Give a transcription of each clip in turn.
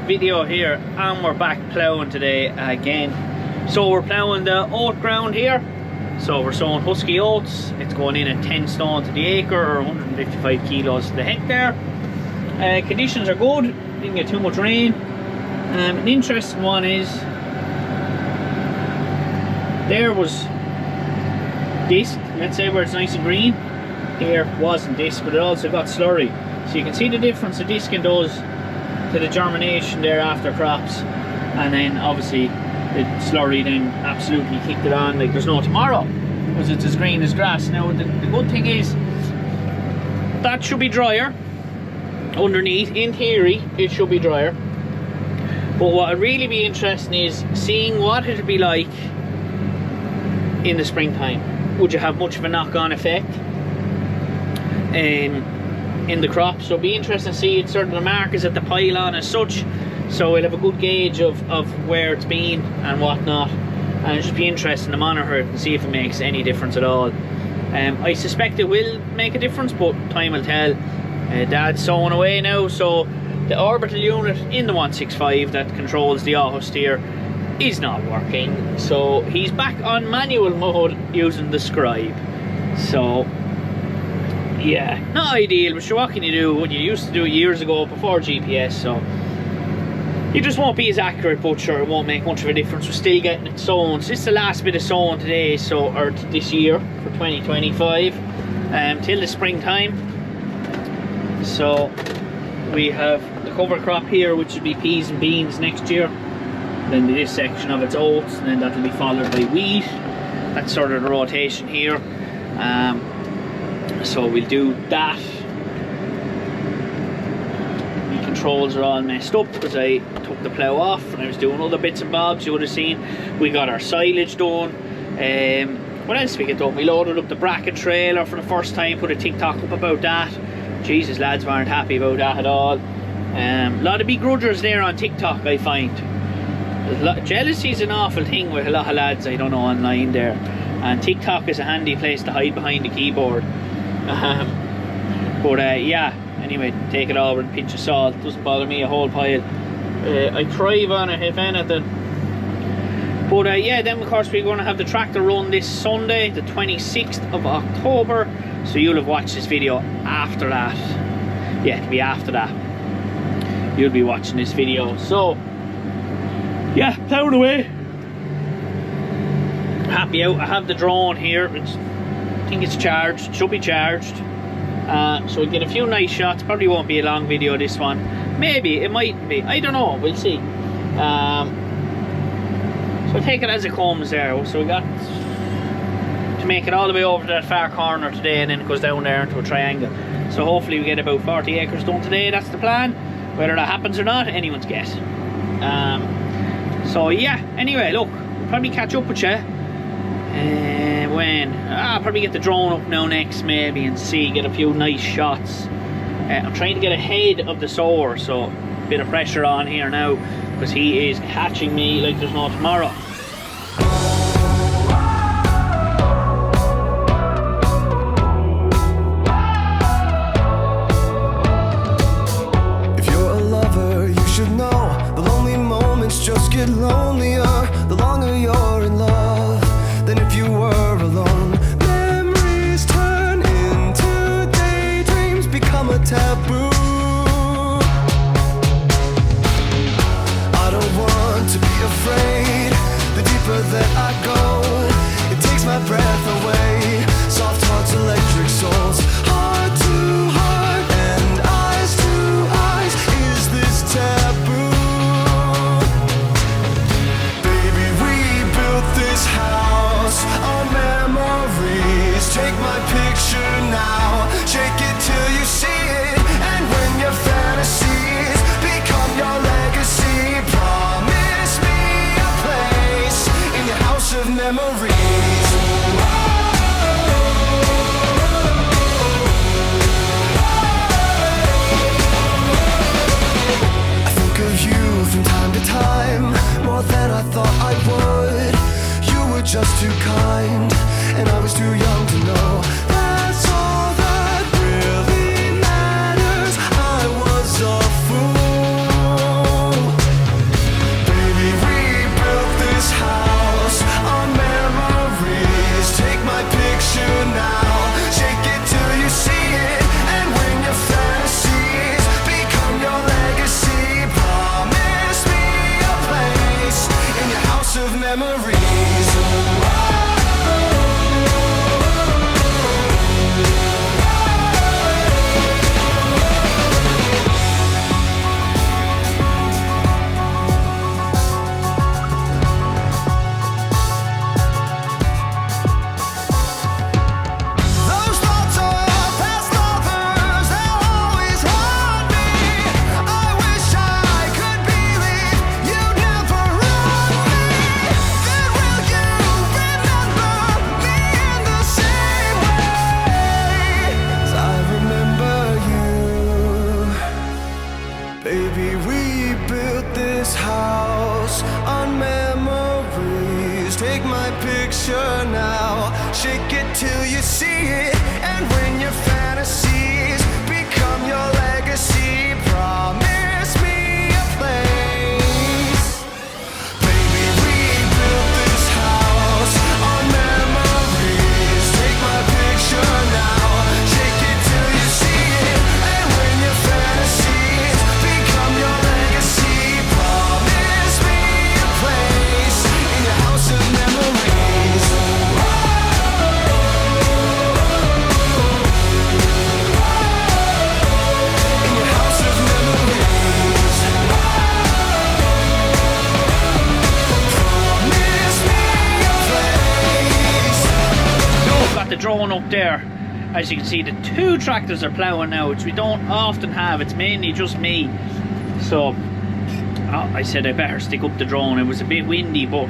video here, and we're back ploughing today again. So we're ploughing the oat ground here. So we're sowing husky oats. It's going in at 10 stone to the acre, or 155 kilos to the hectare. Conditions are good, didn't get too much rain. An interesting one is, there was disc, let's say, where it's nice and green. Here wasn't disc, but it also got slurry. So you can see the difference the discing does to the germination there after crops. And then obviously the slurry then absolutely kicked it on like there's no tomorrow, because it's as green as grass. Now the good thing is that should be drier underneath. In theory it should be drier, but what would really be interesting is seeing what it would be like in the springtime. Would you have much of a knock-on effect in the crop? So it'll be interesting to see sort of the markers at the pylon as such, so we'll have a good gauge of where it's been and whatnot, and it'll just be interesting to monitor it and see if it makes any difference at all. I suspect it will make a difference, but time will tell. Dad's sowing away now, so the orbital unit in the 165 that controls the auto steer is not working, so he's back on manual mode using the scribe. So yeah, not ideal, but sure, what can you do? What you used to do years ago before GPS, so you just won't be as accurate, but sure, it won't make much of a difference. We're still getting it sown. So this is the last bit of sowing today, so, or this year for 2025, till the springtime. So we have the cover crop here, which would be peas and beans next year. Then this section of it's oats, and then that'll be followed by wheat. That's sort of the rotation here. So we'll do that. The controls are all messed up because I took the plough off and I was doing other bits and bobs. You would have seen we got our silage done. What else did we get done? We loaded up the bracket trailer for the first time, put a TikTok up about that. Jesus, lads weren't happy about that at all. A lot of begrudgers there on TikTok, I find. Jealousy is an awful thing with a lot of lads I don't know online there, and TikTok is a handy place to hide behind the keyboard. Yeah, anyway, take it all with a pinch of salt. Doesn't bother me a whole pile. I thrive on it if anything. But yeah, then of course we're going to have the tractor run this Sunday, the 26th of October. So you'll have watched this video after that. Yeah, it'll be after that. You'll be watching this video. So yeah, plowing away. Happy out. I have the drone here. I think it's charged. Should be charged. So we'll get a few nice shots. Probably won't be a long video, this one. Maybe it might be. I don't know. We'll see. So take it as it comes there. So we got to make it all the way over to that far corner today, and then it goes down there into a triangle. So hopefully we get about 40 acres done today. That's the plan. Whether that happens or not, anyone's guess. So yeah, anyway, look, we'll probably catch up with you when I'll probably get the drone up now next, maybe, and get a few nice shots. I'm trying to get ahead of the sower, so a bit of pressure on here now, because he is catching me like there's no tomorrow. If you're a lover, you should know the lonely moments just get lonelier the longer you're in love than if you were alone. Memories turn into daydreams, become a taboo. I don't want to be afraid. The deeper that I go, it takes my breath away. Soft hearts, electric souls, heart to heart and eyes to eyes. Is this taboo? Baby, we built this house on memories. Take my picture now, shake it till you see it. And when your fantasies become your legacy, promise me a place in your house of memories. I think of you from time to time, more than I thought I would. You were just too kind, and I was too young to know. That's all that really matters. I was a fool. my picture now. Shake it till you see it, and when your fantasies become your legacy, promise me a place. Baby, we built this house on memories. Take my picture now. Shake it till you see it, and when your fantasies become your legacy, promise me a place in your house of memories. In your house of memories. Promise me a place. I've got the drone up there. As you can see, the 2 tractors are ploughing now, which we don't often have. It's mainly just me. So I said I better stick up the drone. It was a bit windy, but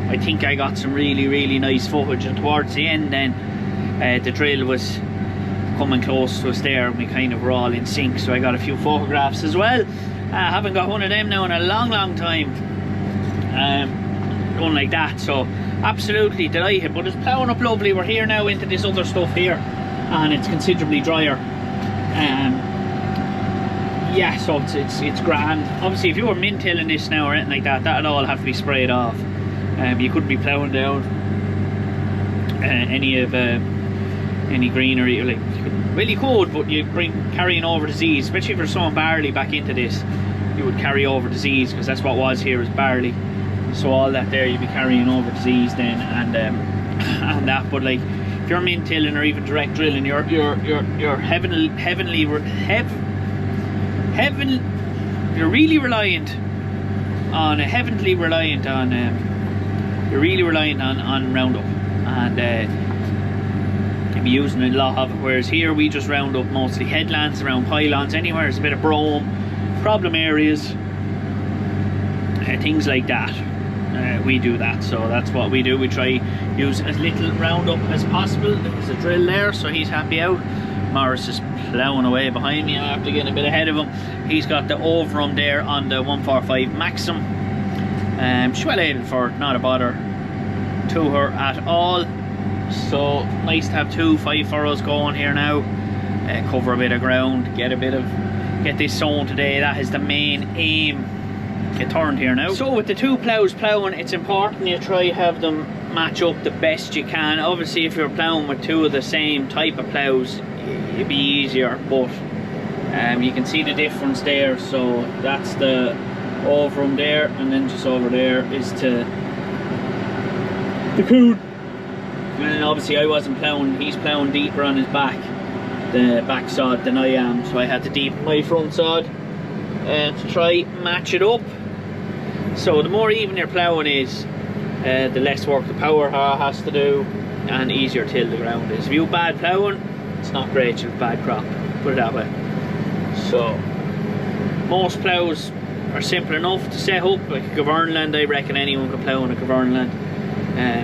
I think I got some really nice footage. And towards the end then, the drill was coming close to us there, and we kind of were all in sync. So I got a few photographs as well. I haven't got one of them now in a long time. One like that, so absolutely delighted. But it's ploughing up lovely. We're here now into this other stuff here, and it's considerably drier. Yeah, so it's grand. Obviously, if you were min-tilling this now or anything like that, that'd all have to be sprayed off. You couldn't be ploughing down any greenery. Like, you could, but you'd bring carrying over disease, especially if you're sowing barley back into this. You would carry over disease, because that's what was here, is barley. So all that there, you'd be carrying over disease then, and that. But like, if you're min-tilling or even direct drilling, you're you're really reliant on Roundup, and you'll be using a lot of it. Whereas here we just round up mostly headlands, around pylons, anywhere there's a bit of brome, problem areas, things like that. We do that, so that's what we do. We try use as little Roundup as possible. There's a drill there, so he's happy out. Morris is ploughing away behind me after getting a bit ahead of him. He's got the overrun there on the 145 Maxim. She's well able for it, not a bother to her at all. So nice to have 2 5 furrows going here now. Cover a bit of ground, get this sown today. That is the main aim. Get turned here now. So with the 2 ploughs ploughing, it's important you try have them match up the best you can. Obviously, if you're ploughing with 2 of the same type of ploughs, it'd be easier, but you can see the difference there. So that's the overrun there, and then just over there is to the coon. And obviously I wasn't ploughing, he's ploughing deeper on his back, the back sod, than I am, so I had to deepen my front sod to try match it up. So the more even your ploughing is, the less work the power has to do, and easier till the ground is. If you have bad ploughing, it's not great. You have bad crop, put it that way. So most ploughs are simple enough to set up. Like a Governland, I reckon anyone can plough on a Governland.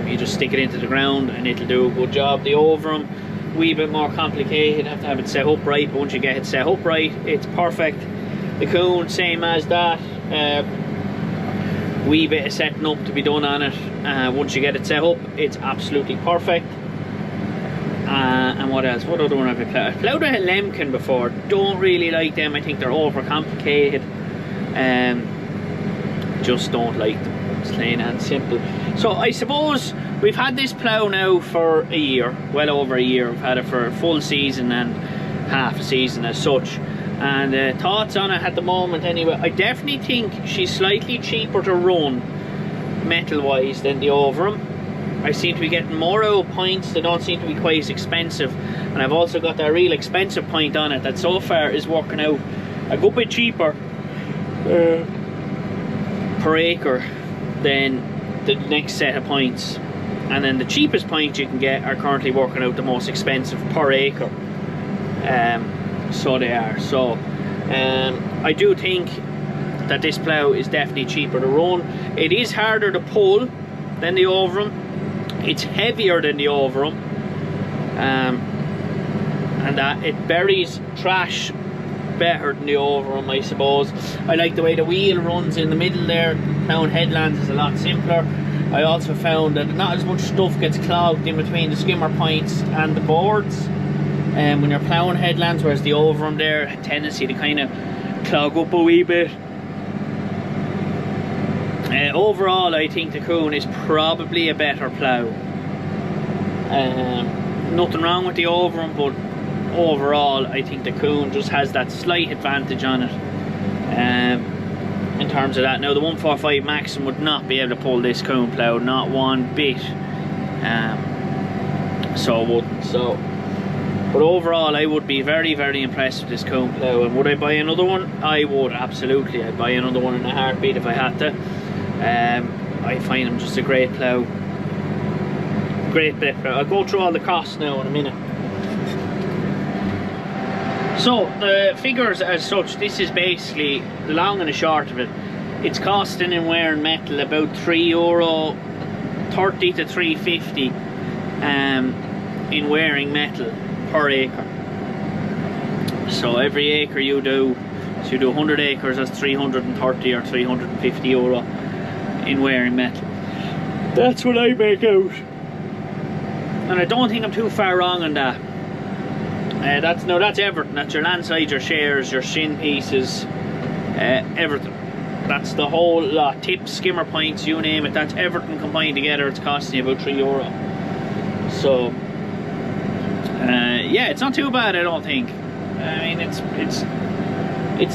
You just stick it into the ground and it'll do a good job. The overrun, wee bit more complicated, you have to have it set up right, but once you get it set up right, it's perfect. The coon, same as that. Wee bit of setting up to be done on it. Once you get it set up, it's absolutely perfect. And what else? What other one have I ploughed? I've ploughed a Lemkin before. Don't really like them. I think they're overcomplicated. Just don't like them. It's plain and simple. So I suppose we've had this plough now for a year, well over a year. We've had it for a full season and half a season as such. And thoughts on it at the moment anyway, I definitely think she's slightly cheaper to run metal wise than the overrun. I seem to be getting more out of points. They don't seem to be quite as expensive, and I've also got that real expensive point on it that so far is working out a good bit cheaper per acre than the next set of points. And then the cheapest points you can get are currently working out the most expensive per acre. So they are. So I do think that this plough is definitely cheaper to run. It is harder to pull than the overrun. It's heavier than the overrun, and that it buries trash better than the overrun, I suppose. I like the way the wheel runs in the middle there. Ploughing headlands is a lot simpler. I also found that not as much stuff gets clogged in between the skimmer points and the boards when you're ploughing headlands, whereas the overham there had a tendency to kind of clog up a wee bit. Overall, I think the Kuhn is probably a better plough. Nothing wrong with the overham, but overall I think the Kuhn just has that slight advantage on it in terms of that. Now the 145 Maxim would not be able to pull this Kuhn plough, not one bit. So it wouldn't. But overall I would be very, very impressed with this Kuhn plough. And would I buy another one? I would, absolutely. I'd buy another one in a heartbeat if I had to. I find them just a great plough. Great bit. I'll go through all the costs now in a minute. So the figures as such, this is basically the long and the short of it. It's costing in wear and metal about €3.30 to €3.50 in wearing metal per acre. So every acre you do, so you do 100 acres, that's 330 or €350 in wearing metal. That's what I make out. And I don't think I'm too far wrong on that. That's everything. That's your landside, your shares, your shin pieces, everything. That's the whole lot. Tips, skimmer points, you name it. That's everything combined together. It's costing you about €3. So yeah, it's not too bad, I don't think. I mean, it's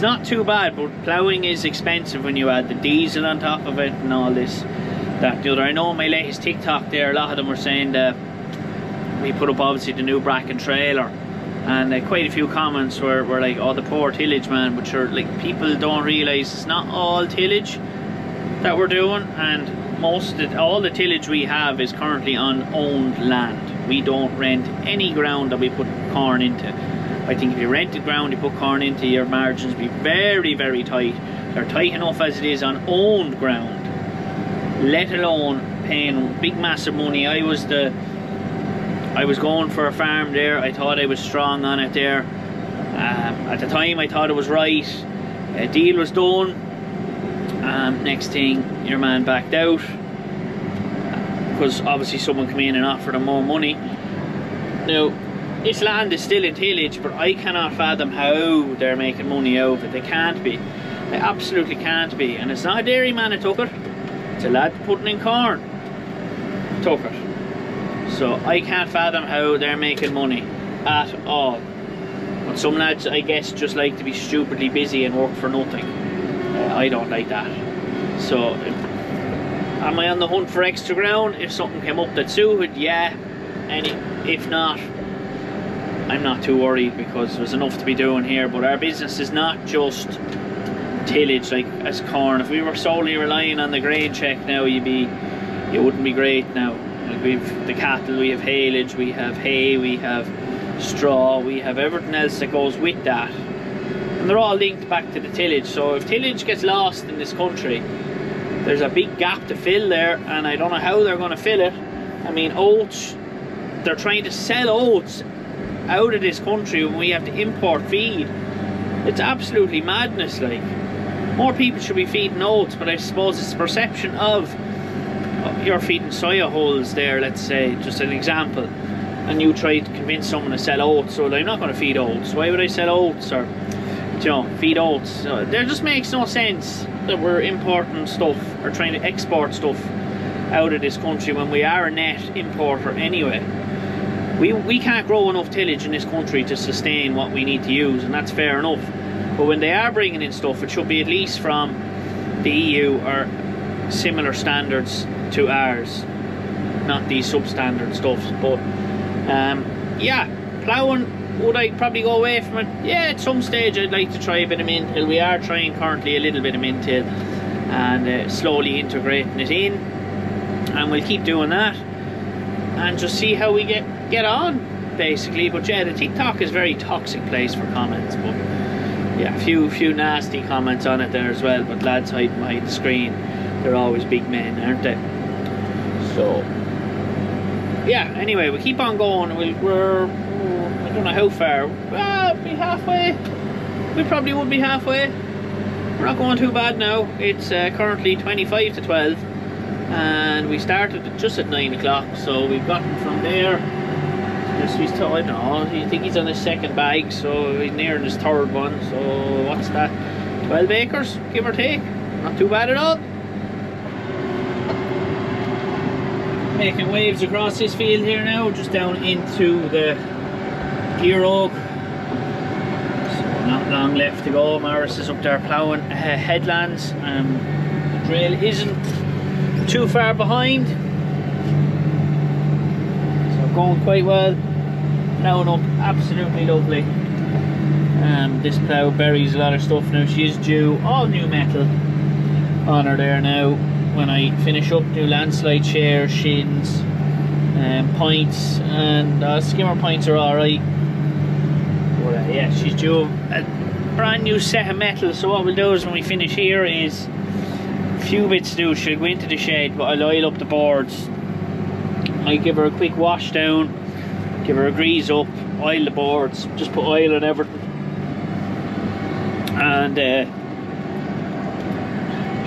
not too bad, but ploughing is expensive when you add the diesel on top of it and all this, that, the other. I know in my latest TikTok there, a lot of them were saying that we put up obviously the new Bracken trailer, and quite a few comments were like, oh, the poor tillage, man. But sure, like, people don't realise it's not all tillage that we're doing, and all the tillage we have is currently on owned land. We don't rent any ground that we put corn into. I think if you rented ground you put corn into, your margins be very, very tight. They're tight enough as it is on owned ground, let alone paying big massive money. I was going for a farm there. I thought I was strong on it there. At the time I thought it was right. A deal was done. Next thing, your man backed out because obviously someone came in and offered him more money. Now this land is still in tillage, but I cannot fathom how they're making money out of it. They can't be. They absolutely can't be. And it's not a dairy man that took it. It's a lad putting in corn took it. So I can't fathom how they're making money at all. But some lads, I guess, just like to be stupidly busy and work for nothing. I don't like that. So am I on the hunt for extra ground? If something came up that suited, yeah. And if not, I'm not too worried, because there's enough to be doing here. But our business is not just tillage like as corn. If we were solely relying on the grain check now, it wouldn't be great now. Like, we've the cattle, we have haylage, we have hay, we have straw, we have everything else that goes with that, and they're all linked back to the tillage. So if tillage gets lost in this country, there's a big gap to fill there, and I don't know how they're going to fill it. I mean, oats, they're trying to sell oats out of this country when we have to import feed. It's absolutely madness. Like, more people should be feeding oats, but I suppose it's the perception of you're feeding soya hulls there, let's say, just an example, and you try to convince someone to sell oats. So I'm not going to feed oats. Why would I sell oats, or, you know, feed oats? So there just makes no sense that we're importing stuff or trying to export stuff out of this country when we are a net importer anyway. We can't grow enough tillage in this country to sustain what we need to use, and that's fair enough. But when they are bringing in stuff, it should be at least from the EU or similar standards to ours, not these substandard stuffs. But yeah, ploughing, would I probably go away from it? Yeah, at some stage I'd like to try a bit of mintage. We are trying currently a little bit of mintage and slowly integrating it in, and we'll keep doing that and just see how we get on, basically. But yeah, the TikTok is a very toxic place for comments, but yeah, a few nasty comments on it there as well. But lads hiding behind the screen, they're always big men, aren't they? So yeah, anyway, we keep on going. We're I don't know how far. Well, be halfway. We probably would be halfway. We're not going too bad now. It's currently 25 to 12. and we started just at 9 o'clock, so we've gotten from there. He's I don't know, I think he's on his second bag, so he's nearing his third one. So what's that, 12 acres give or take? Not too bad at all. Making waves across this field here now, just down into the gear oak. So not long left to go. Morris is up there ploughing headlands. The drill isn't too far behind, so going quite well. Ploughing up absolutely lovely. This plough buries a lot of stuff now. She is due all new metal on her there now. When I finish up, new landslide share, shins, points, and skimmer points are alright. But yeah, she's due a brand new set of metal. So what we'll do is when we finish here is a few bits to do. She'll go into the shed, but I'll oil up the boards. I give her a quick wash down, give her a grease up, oil the boards, just put oil on everything, and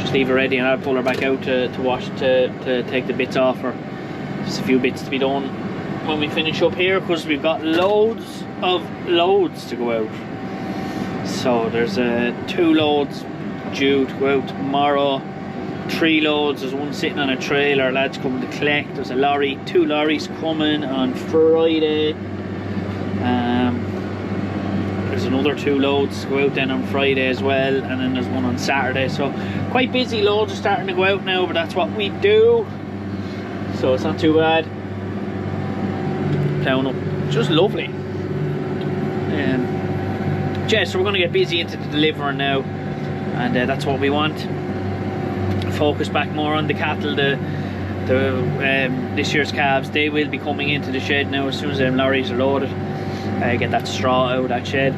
just leave her ready, and I'll pull her back out to wash, to take the bits off her. Just a few bits to be done when we finish up here, because we've got loads of loads to go out. So there's 2 loads due to go out tomorrow, 3 loads, there's one sitting on a trailer, lads coming to collect, there's a lorry, 2 lorries coming on Friday. There's another 2 loads to go out then on Friday as well, and then there's one on Saturday. So quite busy, loads are starting to go out now, but that's what we do, so it's not too bad. Ploughing up, just lovely. Yeah, so we're going to get busy into the delivering now, and that's what we want. Focus back more on the cattle. This year's calves, they will be coming into the shed now as soon as them lorries are loaded. Get that straw out of that shed,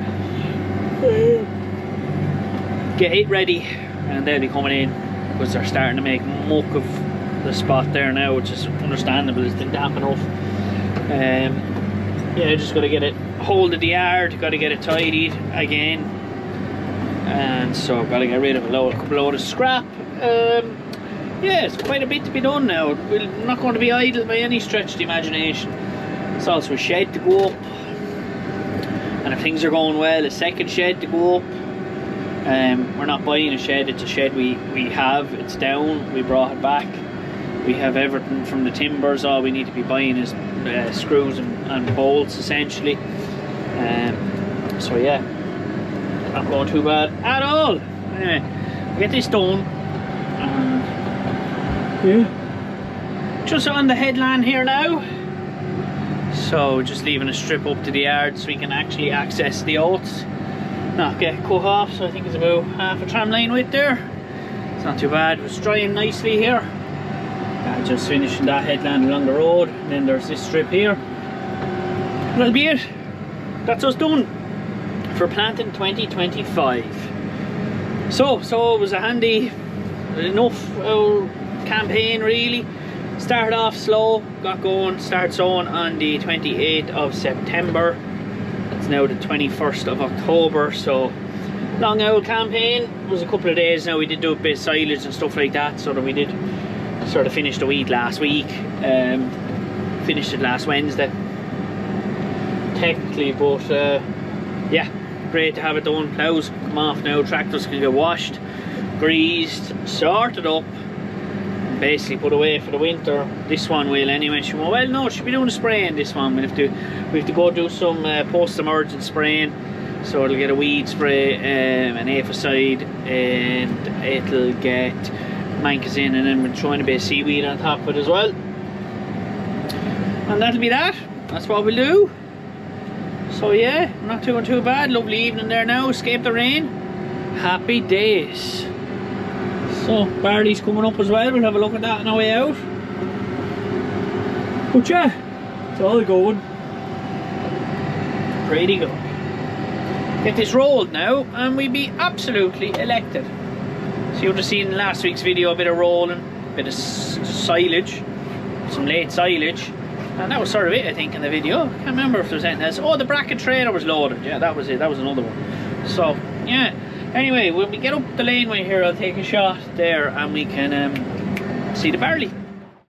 get it ready, and they'll be coming in, because they're starting to make muck of the spot there now, which is understandable. It's been damp enough. Yeah, just got to get it hold of the yard, got to get it tidied again, and so got to get rid of a couple load of scrap. Yeah, it's quite a bit to be done now. We're not going to be idle by any stretch of the imagination. It's also a shed to go up, and if things are going well, a second shed to go up. We're not buying a shed, it's a shed we have, it's down, we brought it back. We have everything from the timbers. All we need to be buying is screws and bolts essentially. So yeah, not going too bad at all. Anyway, we'll get this done. Yeah, just on the headland here now, so just leaving a strip up to the yard so we can actually access the oats, not get cut off. So I think it's about half a tram line width there. It's not too bad. It's drying nicely here. Just finishing that headland along the road, and then there's this strip here. That'll be it. That's us done for planting 2025. So it was a handy enough campaign really. Started off slow, got going, started sowing on the 28th of September. It's now the 21st of October, so long old campaign. It was a couple of days now. We did do a bit of silage and stuff like that, so that we did sort of finish the wheat last week. Finished it last Wednesday technically, but yeah, great to have it done. Plows come off now, tractors can get washed, greased, sorted up, basically put away for the winter. This one will anyway. She went, well no, she'll be doing the spraying this one. We have to go do some post-emergent spraying, so it'll get a weed spray, an aphicide, and it'll get mancozin, and then we're throwing a bit of seaweed on top of it as well, and that'll be that. That's what we'll do. So yeah, not doing too bad. Lovely evening there now, escaped the rain, happy days. So barley's coming up as well, we'll have a look at that on our way out. But yeah, it's all going pretty good. Get this rolled now and we'll be absolutely elected. So you would have seen in last week's video a bit of rolling, a bit of silage, some late silage, and that was sort of it I think in the video. I can't remember if there was anything else. Oh, the bracket trailer was loaded, yeah, that was it, that was another one. So yeah, anyway, when we get up the laneway here I'll take a shot there and we can see the barley.